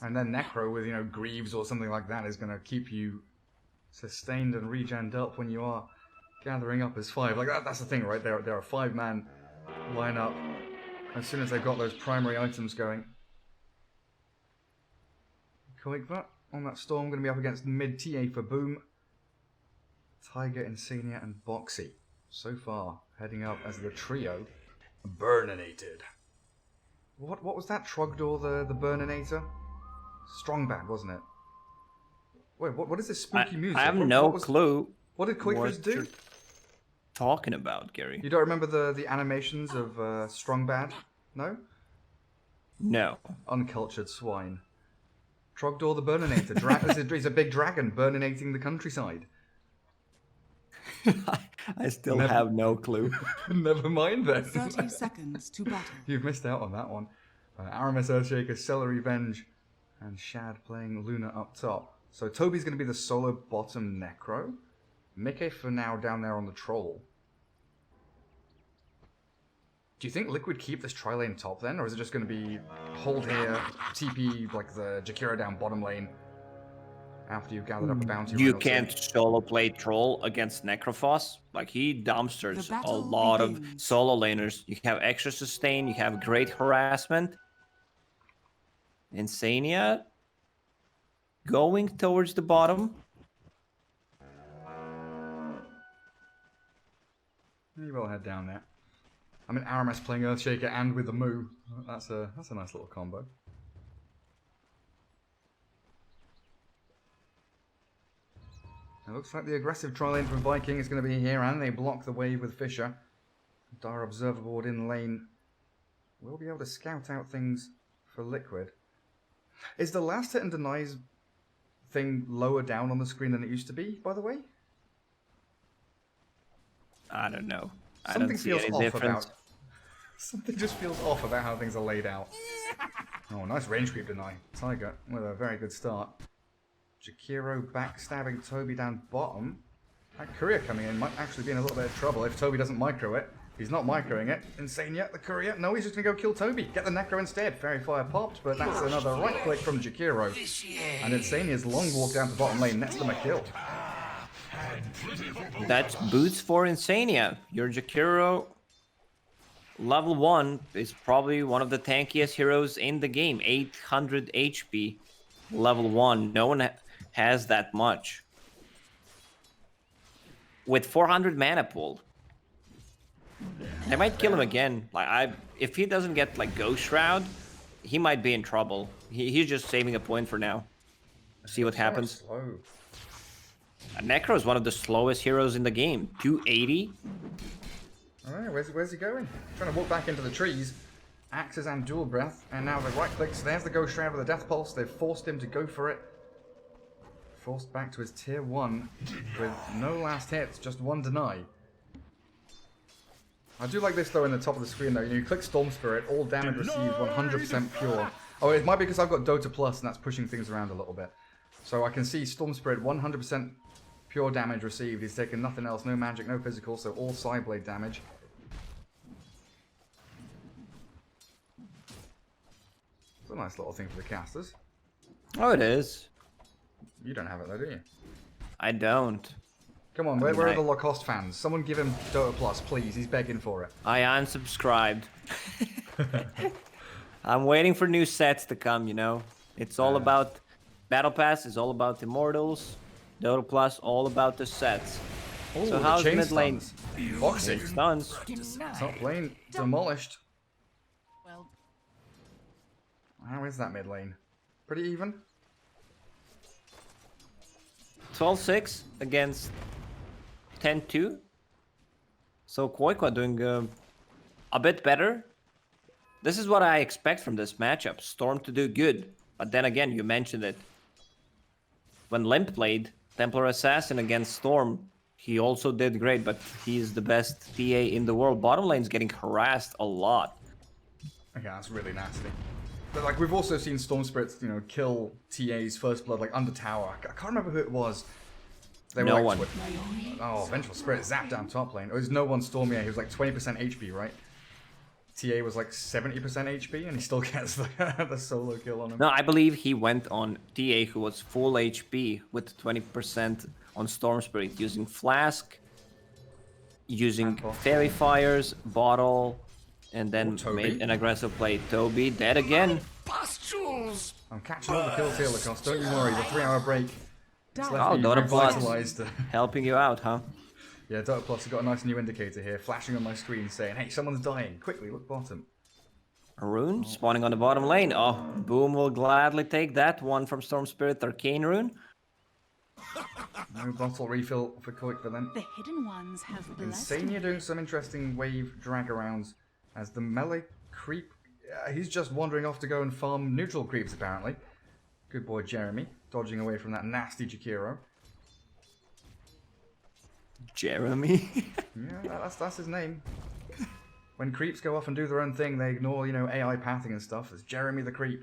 And then Necro with, you know, Greaves or something like that is going to keep you sustained and regened up when you are gathering up as 5. Like, that's the thing, right? They're a 5-man lineup as soon as they've got those primary items going. Koikva on that Storm, going to be up against mid TA for Boom. Tiger, Insania, and Boxy. So far, heading up as the trio. Burninated. What was that? Trogdor the Burninator? Strong band, wasn't it? Wait, what is this spooky music? I have no clue. What did Koikva's do? Talking about, Gary. You don't remember the animations of Strong Bad? No? No. Uncultured swine. Trogdor the Burninator. He's a big dragon burninating the countryside. I still have no clue. Never mind then. 30 seconds to battle. You've missed out on that one. Aramis, Earthshaker, Celery Venge, and Shad playing Luna up top. So Toby's going to be the solo bottom Necro. Mickey for now down there on the Troll. Do you think Liquid keep this tri-lane top then? Or is it just going to be hold here, TP like the Jakiro down bottom lane after you've gathered up a bounty? You can't solo play Troll against Necrophos. Like, he dumpsters a lot of solo laners. You have extra sustain, you have great harassment. Insania going towards the bottom. You will head down there. I mean, Aramis playing Earthshaker and with the Moo. That's a nice little combo. It looks like the aggressive tri-lane from Viking is going to be here, and they block the wave with Fisher. Dire Observer Board in lane. We'll be able to scout out things for Liquid. Is the last hit and denies thing lower down on the screen than it used to be, by the way? I don't know. Something feels off about. Something just feels off about how things are laid out. Oh, nice range creep deny. Tiger with a very good start. Jakiro backstabbing Toby down bottom. That courier coming in might actually be in a little bit of trouble if Toby doesn't micro it. He's not microing it. Insania, the courier. No, he's just going to go kill Toby. Get the Necro instead. Fairy Fire popped, but that's another right click from Jakiro. And Insania's long walk down to bottom lane nets them a kill. That's boots for Insania. Your Jakiro level 1 is probably one of the tankiest heroes in the game. 800 HP. Level 1. No one has that much. With 400 mana pool. They might kill him again. Like, if he doesn't get like Ghost Shroud, he might be in trouble. He's just saving a point for now. See what happens. Necro is one of the slowest heroes in the game. 280. Alright, where's he going? Trying to walk back into the trees. Axes and dual breath, and now the right clicks. There's the Ghost Shroud with the Death Pulse. They've forced him to go for it. Forced back to his tier 1 with no last hits, just one deny. I do like this though in the top of the screen though. You click Storm Spirit, all damage received 100% pure. Oh, it might be because I've got Dota Plus and that's pushing things around a little bit. So I can see Storm Spirit 100% pure damage received. He's taken nothing else, no magic, no physical, so all Psyblade damage. It's a nice little thing for the casters. Oh, it is. You don't have it though, do you? I don't. Come on, where are the Lacoste fans? Someone give him Dota Plus, please. He's begging for it. I unsubscribed. I'm waiting for new sets to come, you know. It's all about... Battle Pass is all about Immortals. Dota Plus, all about the sets. Ooh, so how's mid lane? Boxing. Stuns. It's not playing. Demolished. Well, how is that mid lane? Pretty even? 12-6 against 10-2. So Koikwa doing a bit better. This is what I expect from this matchup. Storm to do good. But then again, you mentioned it. When Limp played Templar Assassin against Storm, he also did great, but he's the best TA in the world. Bottom lane's getting harassed a lot. Okay, that's really nasty. But like we've also seen Storm Spirits, you know, kill TA's first blood like under tower. I can't remember who it was. They were no like, one. Oh, Vengeful Spirit zapped down top lane. It was no one Stormier. He was like 20% HP, right? TA was like 70% HP and he still gets the solo kill on him. No, I believe he went on TA, who was full HP with 20% on Storm Spirit, using Flask, using Tempo. Fairy Fires, Bottle, and then Toby. made an aggressive play. Toby dead again. I'm catching all the kills here, Lacoste. Don't you worry, the 3-hour break. It's Oh, left me Dota Plus revitalized. helping you out, huh? Yeah, Dota Plus has got a nice new indicator here, flashing on my screen saying, hey, someone's dying. Quickly, look bottom. Rune spawning on the bottom lane. Oh, Boom will gladly take that one from Storm Spirit. Arcane Rune. No bottle refill for Koik for them. The hidden ones have blessed Insania me. doing some interesting wave drag arounds as the melee creep. He's just wandering off to go and farm neutral creeps, apparently. Good boy, Jeremy, dodging away from that nasty Jakiro. Jeremy. Yeah, that's his name. When creeps go off and do their own thing, they ignore, you know, AI pathing and stuff. It's Jeremy the Creep,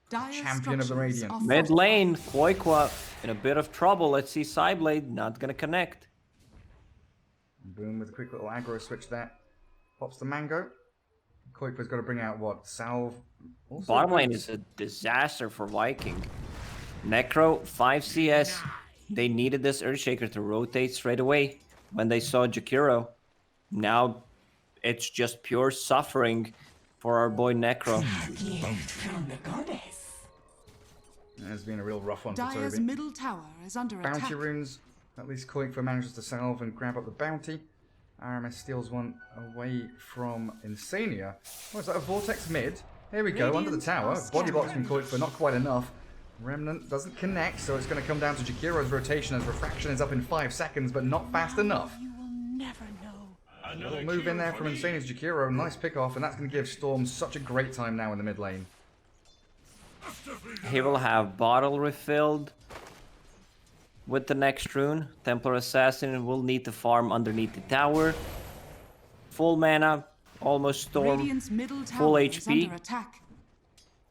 Dire champion of the structures Radiant. are Mid fortified. lane, Koikwa in a bit of trouble. Let's see, Psyblade not gonna connect. Boom with a quick little aggro switch there. Pops the mango. Koikwa's got to bring out what? Salve. Also Bottom good. lane is a disaster for Viking. Necro, 5 CS. They needed this Earthshaker to rotate straight away when they saw Jakiro. Now it's just pure suffering for our boy Necro. It's been a real rough one for Dire's Toby. middle tower is under Bounty attack. runes. At least Koikwa manages to salve and grab up the bounty. RMS steals one away from Insania. Oh, is that a Vortex mid? Here we go, under the Radiant tower. are Body blocks scattered. from Koikwa, not quite enough. Remnant doesn't connect, so it's going to come down to Jakiro's rotation as Refraction is up in 5 seconds, but not fast enough. You will never know. Little move in there from Insania's Jakiro. Nice pick off, and that's going to give Storm such a great time now in the mid lane. He will have bottle refilled with the next rune. Templar Assassin will need to farm underneath the tower. Full mana, almost Storm. Radiant's middle full tower is HP. under attack.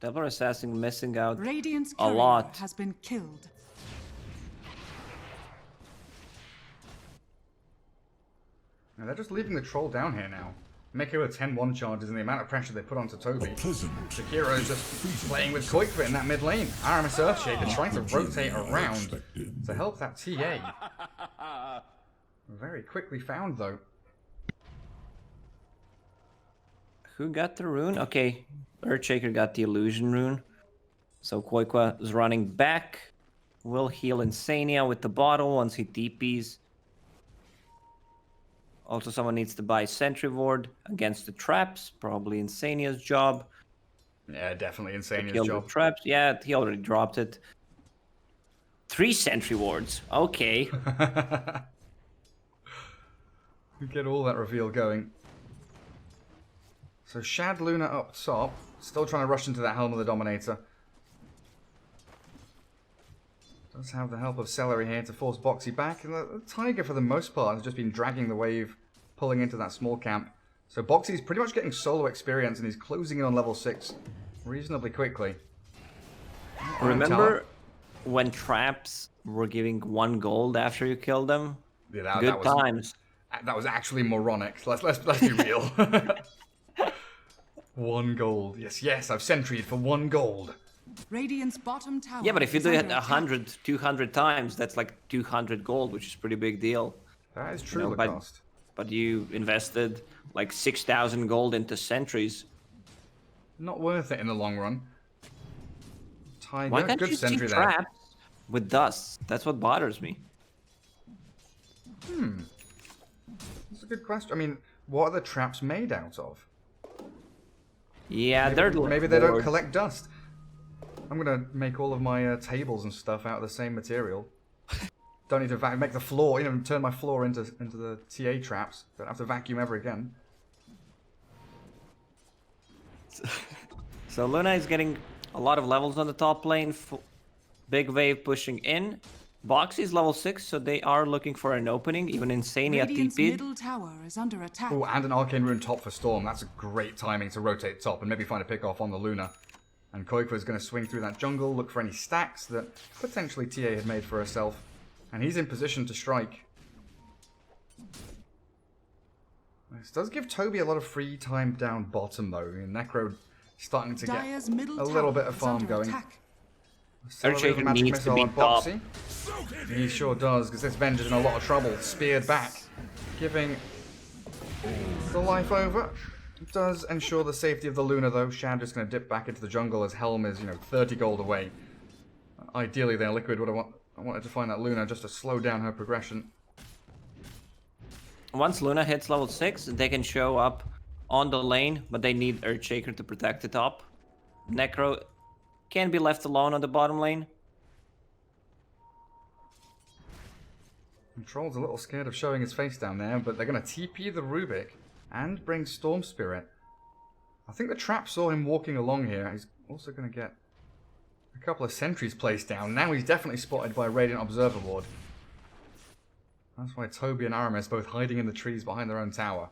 Templar Assassin missing out Radiant's a courier lot. has been killed. Now they're just leaving the troll down here now. Miko with 10-1 charges and the amount of pressure they put onto Toby. Jakiro is just playing with Koikwa in that mid lane. RMS Earthshaker trying to rotate around to help that TA. Very quickly found though. Who got the rune? Okay, Earthshaker got the illusion rune. So Koikwa is running back. Will heal Insania with the bottle once he TPs. Also, someone needs to buy Sentry Ward against the traps. Probably Insania's job. Yeah, definitely Kill Insania's the job. traps. Yeah, he already dropped it. 3 Sentry Wards. Okay. Get all that reveal going. So Shad Luna up top, still trying to rush into that Helm of the Dominator. Does have the help of Celery here to force Boxy back. And the Tiger, for the most part, has just been dragging the wave, pulling into that small camp. So Boxy's pretty much getting solo experience, and he's closing in on level 6 reasonably quickly. Remember when traps were giving 1 gold after you killed them? Yeah, Good times. That was actually moronic. Let's be real. 1 gold. Yes, I've sentryed for 1 gold. Radiant's bottom tower. Yeah, but if you is do it under attack. 100, 200 times, that's like 200 gold, which is a pretty big deal. That is true, No, but- Lacoste. But you invested like 6,000 gold into sentries. Not worth it in the long run. Tiger, Why can't good you see sentry there. traps with dust? That's what bothers me. That's a good question. I mean, what are the traps made out of? Yeah, they're Maybe they don't bored. collect dust. I'm gonna make all of my tables and stuff out of the same material. Don't need to make the floor, turn my floor into the TA traps. Don't have to vacuum ever again. So Luna is getting a lot of levels on the top lane. Big wave pushing in. Boxy's level 6, so they are looking for an opening. Even Insania Radiant's TP'd. middle tower is under attack. Oh, and an Arcane Rune top for Storm. That's a great timing to rotate top and maybe find a pick off on the Luna. And Koikwa's going to swing through that jungle, look for any stacks that potentially TA had made for herself. And he's in position to strike. This does give Toby a lot of free time down bottom, though. Necro starting to get Dire's middle a little bit of tower is farm under going. attack. Accelerate the magic needs to missile be on top. Boxy. He sure does, because this Venger's in a lot of trouble. Speared back, giving the life over. Does ensure the safety of the Luna, though. Shad just going to dip back into the jungle as Helm is, 30 gold away. Ideally, there, Liquid would have I wanted to find that Luna just to slow down her progression. Once Luna hits level 6, they can show up on the lane, but they need Earthshaker to protect the top. Necro can be left alone on the bottom lane. Troll's a little scared of showing his face down there, but they're going to TP the Rubik and bring Storm Spirit. I think the trap saw him walking along here. He's also going to get a couple of sentries placed down. Now he's definitely spotted by a Radiant Observer Ward. That's why Toby and Aramis both hiding in the trees behind their own tower.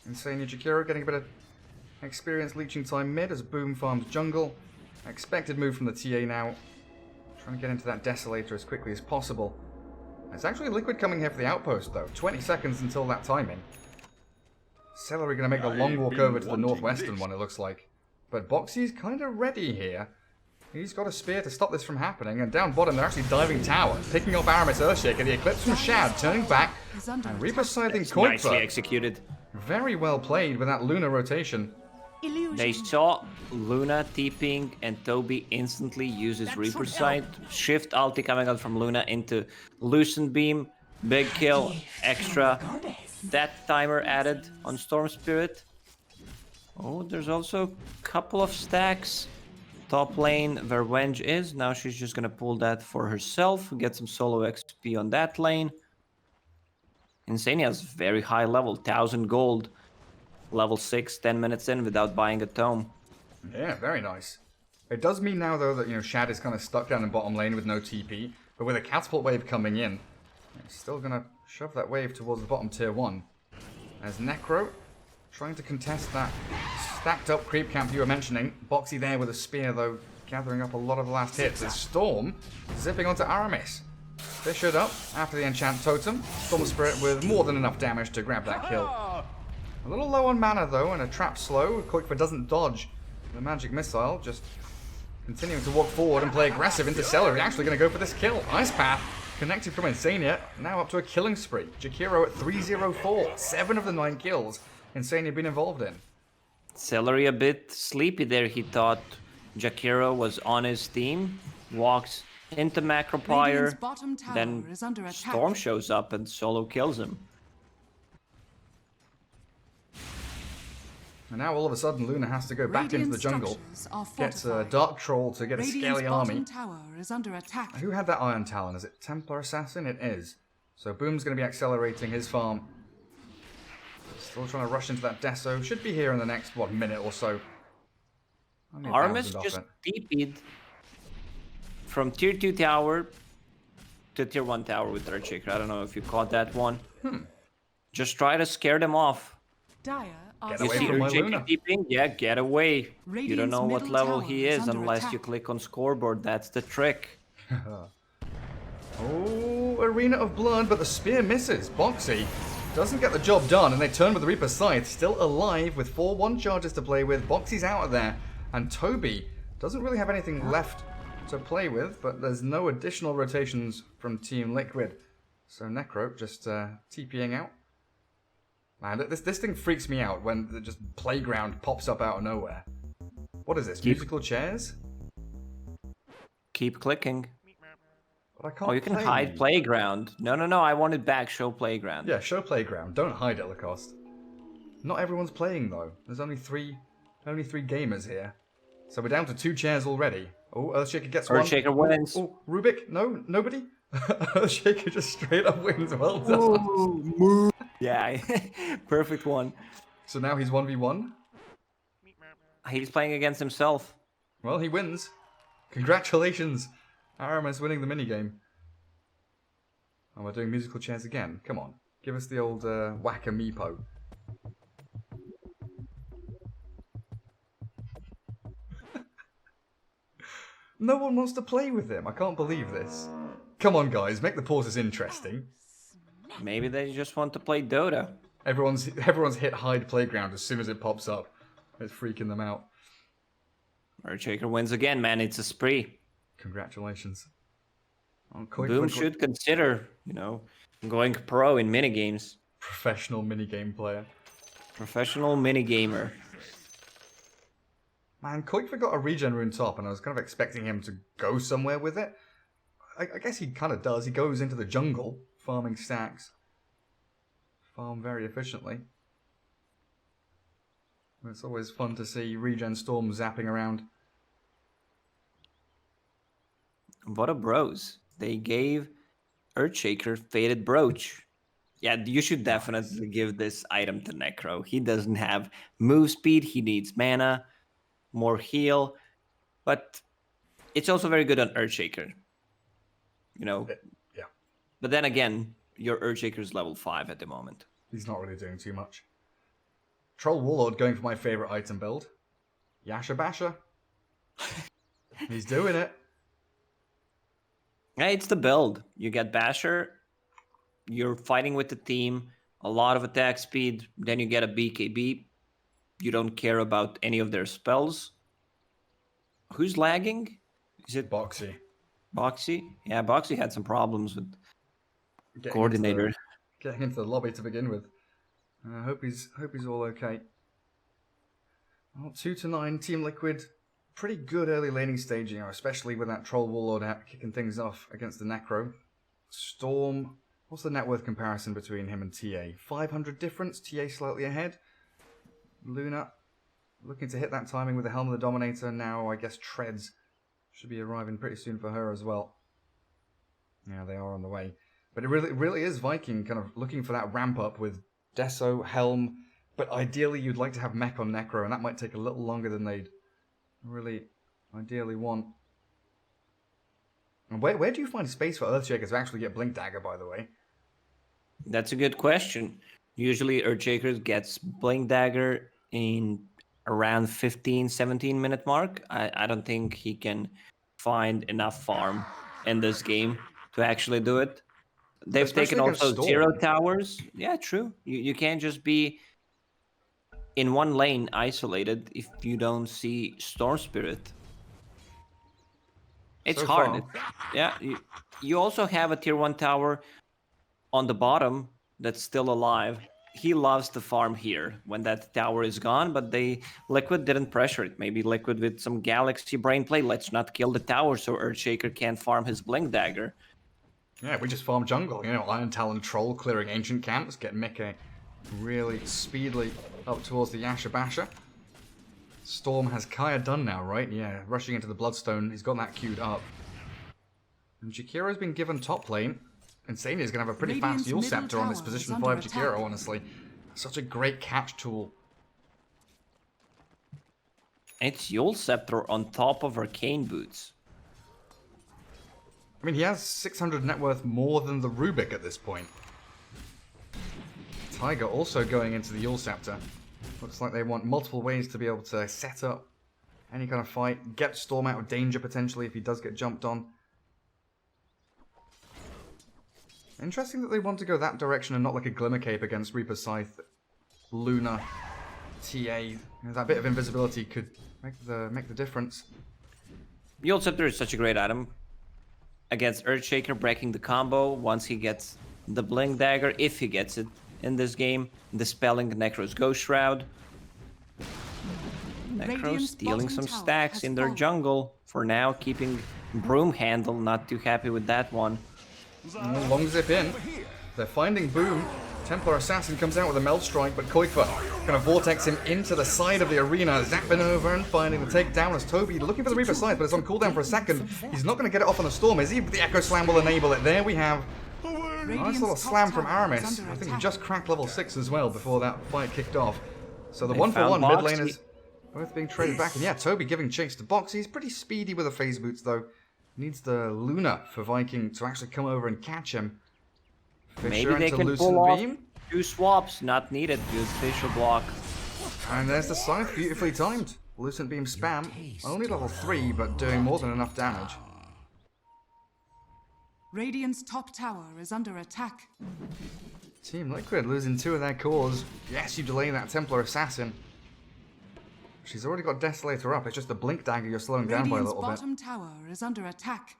Insane Jakiro getting a bit of experience leeching time mid as Boom farms jungle. Expected move from the TA now. Trying to get into that Desolator as quickly as possible. It's actually Liquid coming here for the outpost, though. 20 seconds until that timing. Celery going to make the long walk over to the northwestern one, it looks like. But Boxy's kind of ready here. He's got a spear to stop this from happening. And down bottom, they're actually diving tower. Picking up Aramis Earthshaker. The Eclipse from Shad, turning back. And Reaper scything Nicely Kuiper. executed. Very well played with that Luna rotation. They saw Luna TPing and Toby instantly uses Reaper Sight. Shift ulti coming out from Luna into Lucent Beam. Big kill, extra. That timer added on Storm Spirit. Oh, there's also a couple of stacks. Top lane where Wenge is. Now she's just gonna pull that for herself. Get some solo XP on that lane. Insania's very high level, 1000 gold. Level 6, 10 minutes in without buying a tome. Yeah, very nice. It does mean now, though, that, Shad is kind of stuck down in bottom lane with no TP. But with a catapult wave coming in, it's still going to shove that wave towards the bottom tier 1. As Necro trying to contest that stacked up creep camp you were mentioning. Boxy there with a spear, though, gathering up a lot of the last hits. As Storm zipping onto Aramis. Fissured up after the enchant totem. Storm Spirit with more than enough damage to grab that kill. A little low on mana, though, and a trap slow. Kuiper doesn't dodge the magic missile, just continuing to walk forward and play aggressive into Celery. Actually going to go for this kill. Ice Path connected from Insania, now up to a killing spree. Jakiro at 304, 7 of the 9 kills Insania been involved in. Celery a bit sleepy there. He thought Jakiro was on his team. Walks into Macropyre, then Storm shows up and solo kills him. And now all of a sudden Luna has to go back into the jungle. Gets a Dark Troll to get a scaly army. Who had that Iron Talon? Is it Templar Assassin? It is. So Boom's going to be accelerating his farm. Still trying to rush into that Deso. Should be here in the next, minute or so. Aramis just TP'd from tier 2 tower to tier 1 tower with Earthshaker. I don't know if you caught that one. Just try to scare them off. Get You away see from my Earthshaker Luna. TPing? Yeah, get away. You don't know what middle level tower he is is under unless attack. you click on scoreboard. That's the trick. Oh, Arena of Blood, but the spear misses. Boxy doesn't get the job done, and they turn with the Reaper Scythe, still alive with 4-1 charges to play with. Boxy's out of there, and Toby doesn't really have anything left to play with, but there's no additional rotations from Team Liquid. So Necro just TPing out. Man, this thing freaks me out when the just playground pops up out of nowhere. What is this, musical chairs? Keep clicking. But I can't Oh, you can play. hide playground. No, I want it back. Show playground. Yeah, show playground. Don't hide it, Lacoste. Not everyone's playing though. There's only three gamers here. So we're down to 2 chairs already. Oh, Earthshaker gets one. Earthshaker wins. Oh, Rubik? No, nobody? Earthshaker just straight up wins. Well done. Yeah, perfect one. So now he's 1v1. He's playing against himself. Well, he wins. Congratulations. Aramis winning the minigame. And we're doing musical chairs again. Come on. Give us the old whack-a-meepo. No one wants to play with him. I can't believe this. Come on, guys. Make the pauses interesting. Maybe they just want to play Dota. Everyone's hit hide playground as soon as it pops up. It's freaking them out. Earthshaker wins again, man. It's a spree. Congratulations. Oh, Boom should consider, going pro in minigames. Professional minigame player. Professional minigamer. Man, Koikva got a regen rune top, and I was kind of expecting him to go somewhere with it. I guess he kind of does. He goes into the jungle, farming stacks. Farm very efficiently. It's always fun to see regen storm zapping around. What a bros. They gave Earthshaker Faded Brooch. Yeah, you should definitely give this item to Necro. He doesn't have move speed, he needs mana, more heal, but it's also very good on Earthshaker. Yeah. But then again, your Earthshaker is level 5 at the moment. He's not really doing too much. Troll Warlord going for my favorite item build. Yasha Basha. He's doing it. Yeah, it's the build. You get Basher, you're fighting with the team, a lot of attack speed, then you get a BKB. You don't care about any of their spells. Who's lagging? Is it Boxy. Boxy? Yeah, Boxy had some problems with Getting coordinator. Getting into the lobby to begin with. I hope he's all okay. Well, 2-9, Team Liquid. Pretty good early laning stage, especially with that Troll Warlord out kicking things off against the Necro. Storm, what's the net worth comparison between him and TA? 500 difference, TA slightly ahead. Luna, looking to hit that timing with the Helm of the Dominator. Now, I guess Treads should be arriving pretty soon for her as well. Yeah, they are on the way. But it really is Viking kind of looking for that ramp up with Deso, Helm, but ideally you'd like to have Mech on Necro, and that might take a little longer than they'd really ideally want. And where do you find space for Earthshaker to actually get Blink Dagger, by the way? That's a good question. Usually Earthshaker gets Blink Dagger in around 15-17 minute mark. I don't think he can find enough farm in this game to actually do it. They've Especially taken also against 0 Storm. towers. Yeah, true. You can't just be in one lane isolated if you don't see Storm Spirit. It's So hard. far. You also have a tier 1 tower on the bottom that's still alive. He loves to farm here when that tower is gone, but Liquid didn't pressure it. Maybe Liquid with some Galaxy brain play. Let's not kill the tower so Earthshaker can't farm his Blink Dagger. Yeah, we just farm jungle. Iron Talon Troll clearing ancient camps, get Mickey really speedily up towards the Yasha Basha. Storm has Kaya done now, right? Yeah, rushing into the Bloodstone. He's got that queued up. And Jakiro's been given top lane. Insania's going to have a pretty fast Yule Scepter on this position 5 Jakiro, honestly. Such a great catch tool. It's Yule Scepter on top of Arcane Boots. I mean, he has 600 net worth more than the Rubik at this point. Tiger also going into the Yule Scepter. Looks like they want multiple ways to be able to set up any kind of fight. Get Storm out of danger, potentially, if he does get jumped on. Interesting that they want to go that direction and not like a Glimmer Cape against Reaper Scythe, Luna, TA. That bit of invisibility could make the difference. Yule Scepter is such a great item. Against Earthshaker, breaking the combo once he gets the Blink Dagger, if he gets it in this game, dispelling Necro's Ghost Shroud. Necro stealing some stacks in their jungle for now, keeping Broom Handle. Not too happy with that one. Long zip in. They're finding Boom. Templar Assassin comes out with a Meld Strike, but Koikva kind of vortex him into the side of the arena, zapping over and finding the takedown as Toby looking for the Reaper Scythe, but it's on cooldown for a second. He's not going to get it off on the Storm, is he? But the Echo Slam will enable it. There we have a nice little slam from Aramis. I think he just cracked level 6 as well before that fight kicked off. So the 1-for-1 mid lane is both being traded back. And yeah, Toby giving chase to Box. He's pretty speedy with the phase boots though. Needs the Luna for Viking to actually come over and catch him. Fisher Maybe they can pull off 2 swaps, not needed. Good Fisher block. And there's the Scythe, beautifully timed. Lucent Beam spam, only level 3, but doing more than enough damage. Radiant's top tower is under attack. Team Liquid losing 2 of their cores. Yes, you delay that Templar Assassin. She's already got Desolator up. It's just the Blink Dagger you're slowing down by a Radiant's little bit. bottom tower is under attack.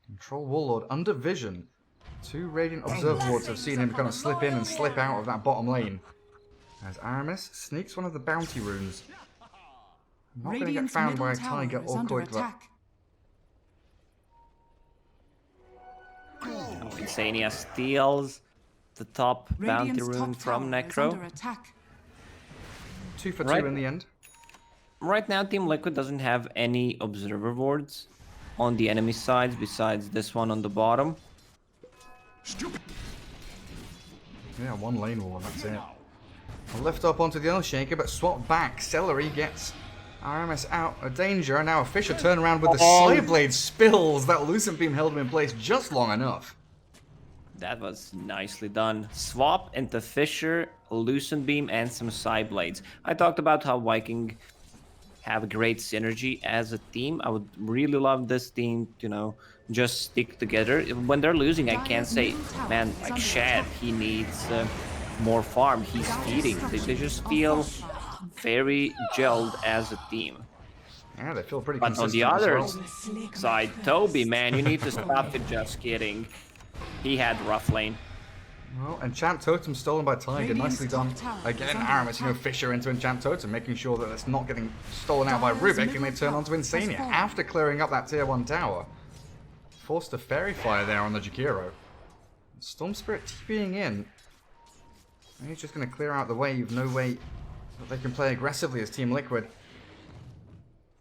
Control Warlord under vision. 2 Radiant Observer Wards have seen him kind of slip in and slip out of that bottom lane. As Aramis sneaks one of the bounty runes. Not going to get found by a Tiger or Koikva. Insania steals the top bounty rune from Necro. 2 for 2 in the end. Right now, Team Liquid doesn't have any observer wards on the enemy sides besides this one on the bottom. Yeah, 1 lane wall, that's it. I'll lift up onto the Earthshaker, but swap back. Celery gets RMS out of danger, and now a Fisher turnaround with the Slave Blade spills. That Lucent Beam held him in place just long enough. That was nicely done. Swap into Fisher, Lucent Beam, and some Side Blades. I talked about how Viking have a great synergy as a team. I would really love this team, you know, just stick together. When they're losing, I can't say, man, like Shad, he needs more farm. He's feeding. They just feel very gelled as a team. Yeah, they feel pretty But on the consistent other as well. side, Toby, man, you need to stop it. Just kidding. He had rough lane. Well, Enchant Totem stolen by Tiger, nicely done. Again, Aramis, you know, Fisher into Enchant Totem, making sure that it's not getting stolen out by Rubik, and they turn onto Insania after clearing up that tier 1 tower. Forced a Fairy Fire there on the Jakiro. Storm Spirit TPing in. And he's just going to clear out the wave, no way that they can play aggressively as Team Liquid.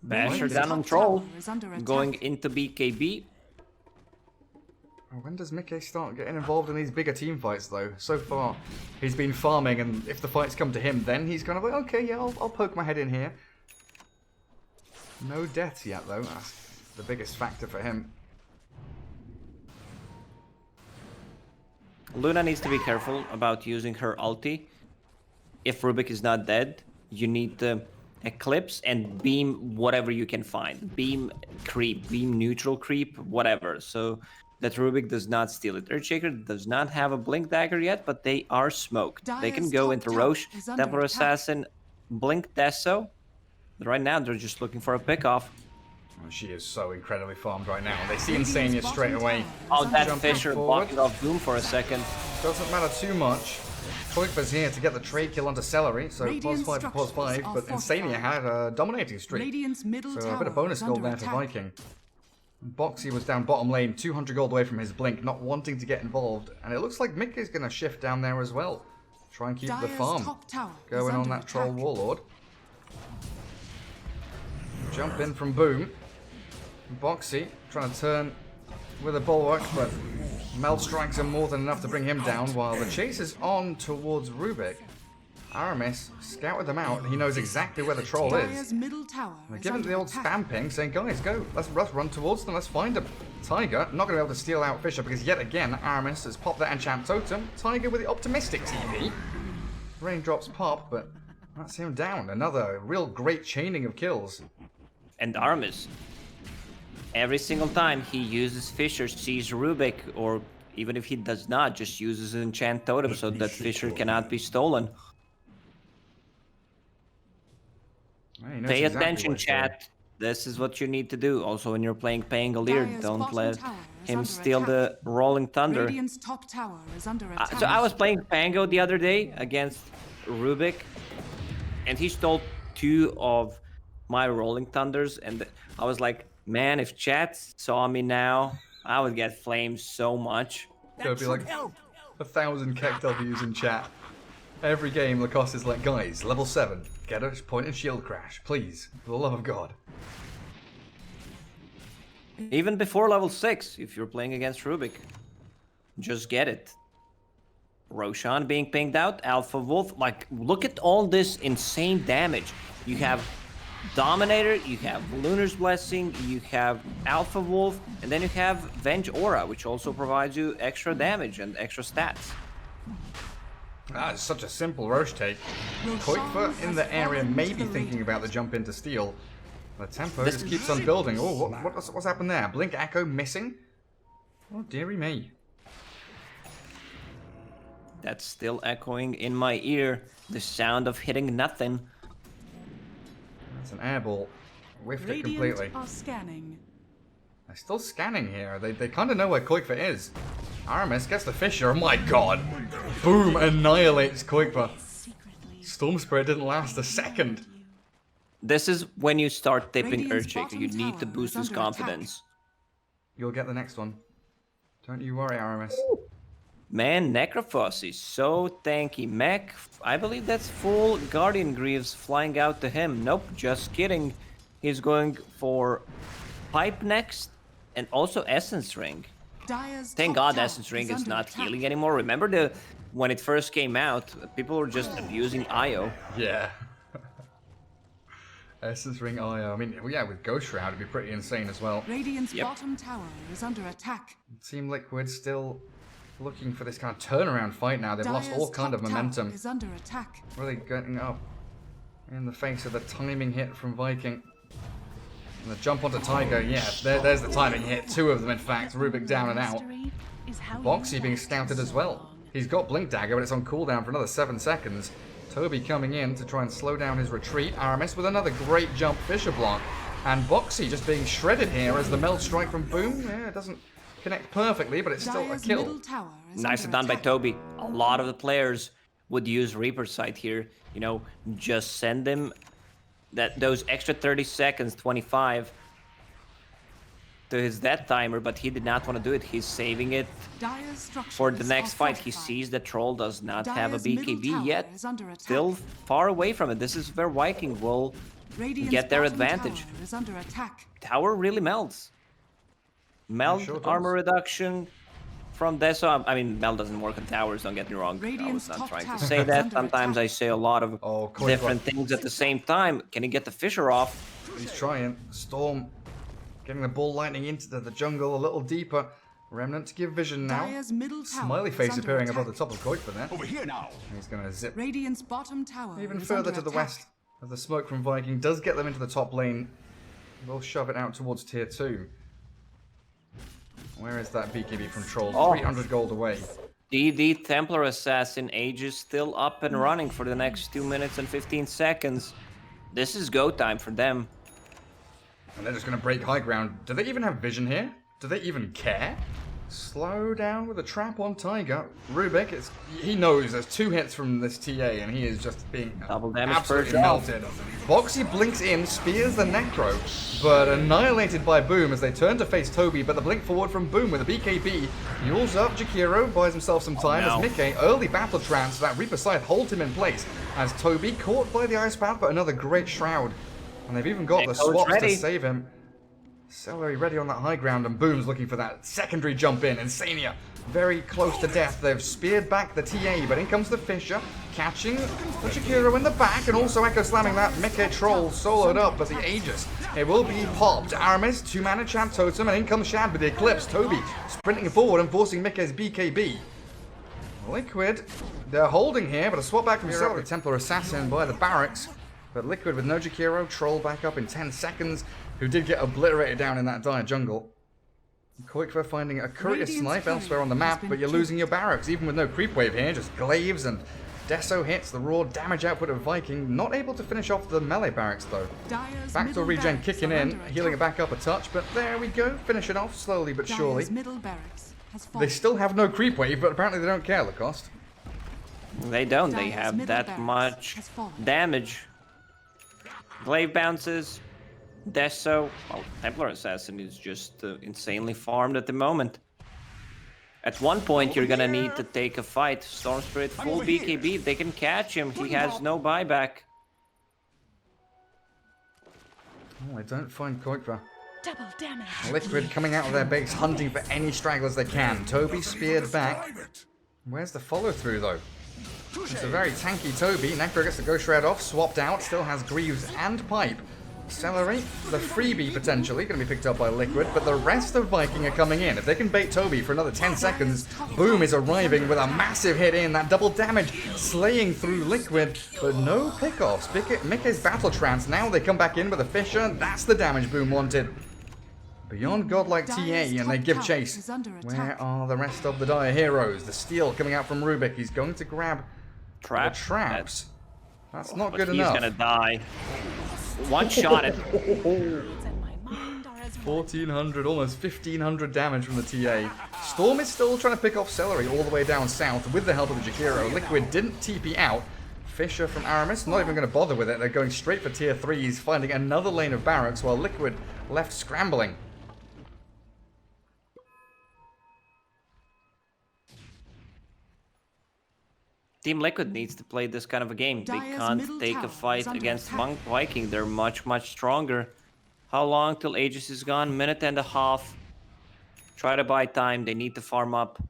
Basher down on Troll, going into BKB. When does Mickey start getting involved in these bigger team fights, though? So far, he's been farming, and if the fights come to him, then he's kind of like, okay, yeah, I'll poke my head in here. No deaths yet, though. That's the biggest factor for him. Luna needs to be careful about using her ulti. If Rubik is not dead, you need to Eclipse and beam whatever you can find. Beam creep, beam neutral creep, whatever. So that Rubik does not steal it. Earthshaker does not have a Blink Dagger yet, but they are smoked. They can go into Roche, Templar Assassin, Blink Deso. But right now, they're just looking for a pick-off. Oh, she is so incredibly farmed right now. They see Insania straight away. Oh, that Jumping Fisher forward. blocked off Doom for a second. Doesn't matter too much. Koikva's here to get the trade kill onto Celery, so +5 to +5, but Insania had a dominating streak. So a bit of bonus gold there for Viking. Boxy was down bottom lane, 200 gold away from his Blink, not wanting to get involved. And it looks like Mickey's going to shift down there as well. Try and keep the farm going on that Troll Warlord. Jump in from Boom. Boxy trying to turn with a bulwark, but Mel strikes are more than enough to bring him down, while the chase is on towards Rubik. Aramis scouted them out. He knows exactly where the troll is. They're giving the old spam ping, saying, guys, go. Let's run towards them. Let's find them. Tiger, not going to be able to steal out Fisher, because yet again, Aramis has popped that Enchant Totem. Tiger with the optimistic TP. Raindrops pop, but that's him down. Another real great chaining of kills. And Aramis, every single time he uses Fisher, sees Rubik, or even if he does not, just uses an Enchant Totem so that Fisher cannot be stolen. Pay attention, chat. This is what you need to do. Also, when you're playing Pangolier, don't let him steal the Rolling Thunder. So I was playing Pango the other day against Rubik, and he stole 2 of my Rolling Thunders, and I was like, man, if chat saw me now, I would get flamed so much. There'd be like 1,000 Keck W's in chat. Every game, Lacoste is like, guys, level 7, get a point and shield crash, please, for the love of God. Even before level 6, if you're playing against Rubik, just get it. Roshan being pinged out, Alpha Wolf, like, look at all this insane damage. You have Dominator, you have Lunar's Blessing, you have Alpha Wolf, and then you have Venge Aura, which also provides you extra damage and extra stats. That is such a simple Roche take. Koikva in the area, maybe thinking about the jump into steal. The tempo just keeps on building. Oh, what's happened there? Blink Echo missing? Oh, dearie me. That's still echoing in my ear. The sound of hitting nothing. That's an airball. Whiffed it Radiant completely. are scanning. They're still scanning here. They kind of know where Koikva is. Aramis gets the Fisher. Oh my god. Boom, annihilates Koikva. Storm Spirit didn't last a second. This is when you start tipping Radiant's Earthshaker. bottom You need to tower boost is his under attack. confidence. You'll get the next one. Don't you worry, Aramis. Man, Necrophos is so tanky. Mech, I believe that's full Guardian Greaves flying out to him. Nope, just kidding. He's going for Pipe next and also Essence Ring. Dire's Thank top God tower Essence Ring is under not attack. Healing anymore. Remember when it first came out, people were just abusing IO. Yeah. Essence Ring IO. I mean, yeah, with Ghost Shroud, it'd be pretty insane as well. Radiant's Yep. bottom tower is under attack. Team Liquid still looking for this kind of turnaround fight now. They've lost Dire's all kind of top tower momentum. is under attack. Really getting up in the face of the timing hit from Viking. And the jump onto Tiger, yeah, there's the timing hit. Two of them, in fact. Rubik down and out. Boxy being scouted as well. He's got Blink Dagger, but it's on cooldown for another 7 seconds. Toby coming in to try and slow down his retreat. Aramis with another great jump Fisher block. And Boxy just being shredded here as the meld strike from Boom. Yeah, it doesn't connect perfectly, but it's still a Dire's kill. middle tower is Nicely under done by attack. Toby. A lot of the players would use Reaper Sight here. You know, just send them those extra 30 seconds, 25, to his death timer, but he did not want to do it. He's saving it Dire's structures for the next are fight. He fortified. sees the troll does not have a Dire's middle BKB tower yet. is under attack. Still far away from it. This is where Viking will Radiant's get their bottom advantage. tower is under attack. Tower really melts. Meld, sure does. armor reduction from Deso. I mean, Meld doesn't work on towers, don't get me wrong. I was Radiant's not top trying tower to say is that. under Sometimes I attack. say a lot of Oh, Koikva. different things at the same time. Can he get the Fisher off? He's trying. Storm getting the ball lightning into the jungle a little deeper. Remnant to give vision now. Dire's middle tower Smiley is face under appearing attack. above the top of Koikva there. Over here now. He's going to zip Radiant's bottom tower even is further under to the attack. west. As the smoke from Viking does get them into the top lane. They'll shove it out towards tier 2. Where is that BKB from Troll? Oh. 300 gold away. The Templar Assassin Age is still up and running for the next 2 minutes and 15 seconds. This is go time for them. And they're just going to break high ground. Do they even have vision here? Do they even care? Slow down with a trap on Tiger. Rubik, he knows there's 2 hits from this TA and he is just being Double damage absolutely first off. melted. Boxy blinks in, spears the Necro, but annihilated by Boom as they turn to face Toby, but the blink forward from Boom with a BKB. Yules up, Jakiro buys himself some time no. as Mickey, early battle trance, that Reaper Scythe holds him in place as Toby caught by the Ice Path, but another great Shroud. And they've even got the Echo's swaps ready. to save him. Celery ready on that high ground, and Boom's looking for that secondary jump in. Insania very close to death. They've speared back the TA, but in comes the Fisher, catching the Shakiro in the back, and also echo slamming that Mickey Troll soloed up as the Aegis. It will be popped. Aramis, 2-mana Chad Totem, and in comes Shad with the Eclipse. Toby sprinting forward and forcing Mickey's BKB. Liquid, they're holding here, but a swap back from Celery. The Templar Assassin by the barracks. But Liquid with no Jakiro, Troll back up in 10 seconds, who did get obliterated down in that dire jungle. Koikva finding a courier Radiant's snipe courier elsewhere on the has map, been but you're killed. losing your barracks, even with no creep wave here, just glaives and Deso hits, the raw damage output of Viking, not able to finish off the melee barracks though. Dire's Backdoor middle regen barracks kicking are in, under healing it attack. back up a touch, but there we go, finish it off slowly but surely. Dire's middle barracks has They fallen. still have no creep wave, but apparently they don't care, Lacoste. They don't. They Dire's have middle that barracks much has fallen. damage. Glaive bounces. Deso. Well, Templar Assassin is just insanely farmed at the moment. At one point, you're gonna need to take a fight. Storm Spirit full BKB. If they can catch him, he has no buyback. Oh, I don't find Koikva. Double damage. Liquid coming out of their base, hunting for any stragglers they can. Toby speared back. Where's the follow through though? It's a very tanky Toby. Necro gets the Ghost Shroud off, swapped out, still has Greaves and Pipe. Celery, the freebie potentially, going to be picked up by Liquid, but the rest of Viking are coming in. If they can bait Toby for another 10 seconds, Boom is arriving with a massive hit in, that double damage slaying through Liquid, but no pickoffs. Mickey's battle trance, now they come back in with a Fisher, that's the damage Boom wanted. Beyond godlike TA, Dire's and they top give tower chase. is under Where attack. are the rest of the Dire heroes? The steal coming out from Rubik. He's going to grab the traps. That's not good he's enough. gonna die. One shot it. Words in my mind are as one. 1400, almost 1500 damage from the TA. Storm is still trying to pick off Celery all the way down south with the help of the Jakiro. Liquid didn't TP out. Fisher from Aramis, not even going to bother with it. They're going straight for tier 3s, finding another lane of barracks while Liquid left scrambling. Team Liquid needs to play this kind of a game. They Dire's can't middle take tower a fight is under against attack. Monk Viking. They're much, much stronger. How long till Aegis is gone? Minute and a half. Try to buy time. They need to farm up.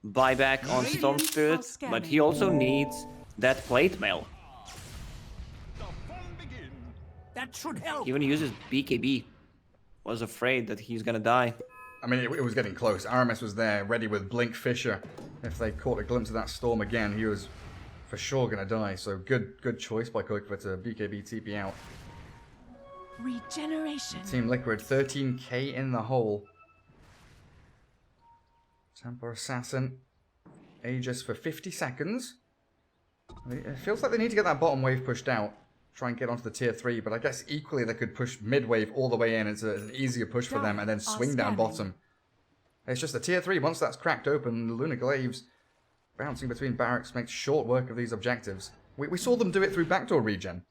Buyback on Radiant Storm are Spirit, but he scanning. also needs that plate mail. That should help. He even uses BKB. Was afraid that he's gonna die. I mean, it was getting close. Aramis was there, ready with Blink Fisher. If they caught a glimpse of that Storm again, he was for sure going to die. So good choice by Koikva to BKB TP out. Regeneration. Team Liquid, 13k in the hole. Tempo Assassin, Aegis for 50 seconds. It feels like they need to get that bottom wave pushed out. Try and get onto the tier 3, but I guess equally they could push mid wave all the way in. It's an easier push for them and then swing down bottom. It's just the tier 3, once that's cracked open, the Lunar Glaives bouncing between barracks makes short work of these objectives. We saw them do it through backdoor regen.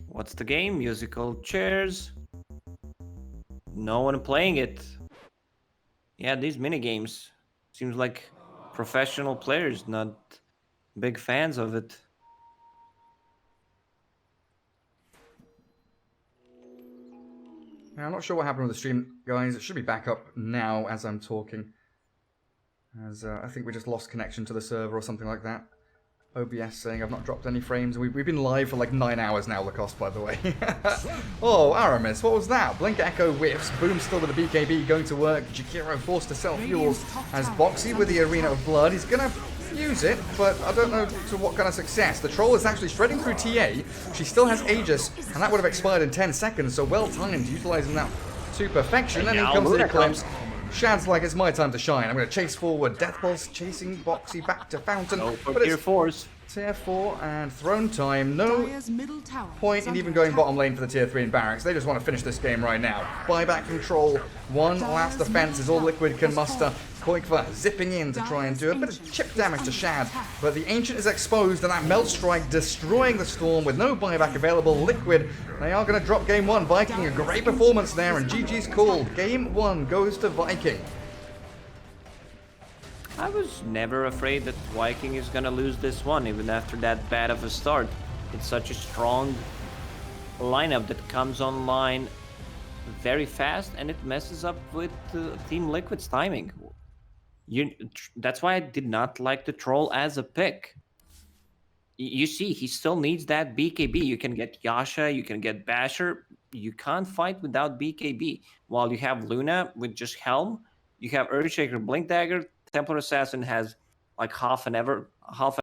What's the game? Musical chairs. No one playing it. Yeah, these mini games seems like professional players, not big fans of it. Now, I'm not sure what happened with the stream, guys. It should be back up now as I'm talking. As I think we just lost connection to the server or something like that. OBS saying I've not dropped any frames. We've been live for like 9 hours now, Lacoste, by the way. Oh, Aramis, what was that? Blink Echo whiffs. Boom still with the BKB going to work. Jakiro forced to self-fuel as Boxy with the Arena of Blood. He's going to use it, but I don't know to what kind of success. The Troll is actually shredding through TA. She still has Aegis, and that would have expired in 10 seconds, so well timed, utilizing that to perfection. And here comes the Eclipse. Shad's like, it's my time to shine. I'm going to chase forward. Death Pulse chasing Boxy back to Fountain. Oh, for but tier it's 4s. tier 4 and throne time. No Dire's middle tower point is in under even going attack. bottom lane for the tier 3 in barracks. They just want to finish this game right now. Buyback control. One last defense is all Liquid can muster. Koikva zipping in to try and do a bit of chip damage to Shad. But the Ancient is exposed and that Melt Strike destroying the Storm with no buyback available. Liquid, they are going to drop game 1. Viking, a great performance there, and GG's called. Game 1 goes to Viking. I was never afraid that Viking is gonna lose this one, even after that bad of a start. It's such a strong lineup that comes online very fast, and it messes up with Team Liquid's timing. That's why I did not like the Troll as a pick. You see, he still needs that BKB. You can get Yasha, you can get Basher. You can't fight without BKB. While you have Luna with just Helm, you have Earthshaker, Blink Dagger. Templar Assassin has like half an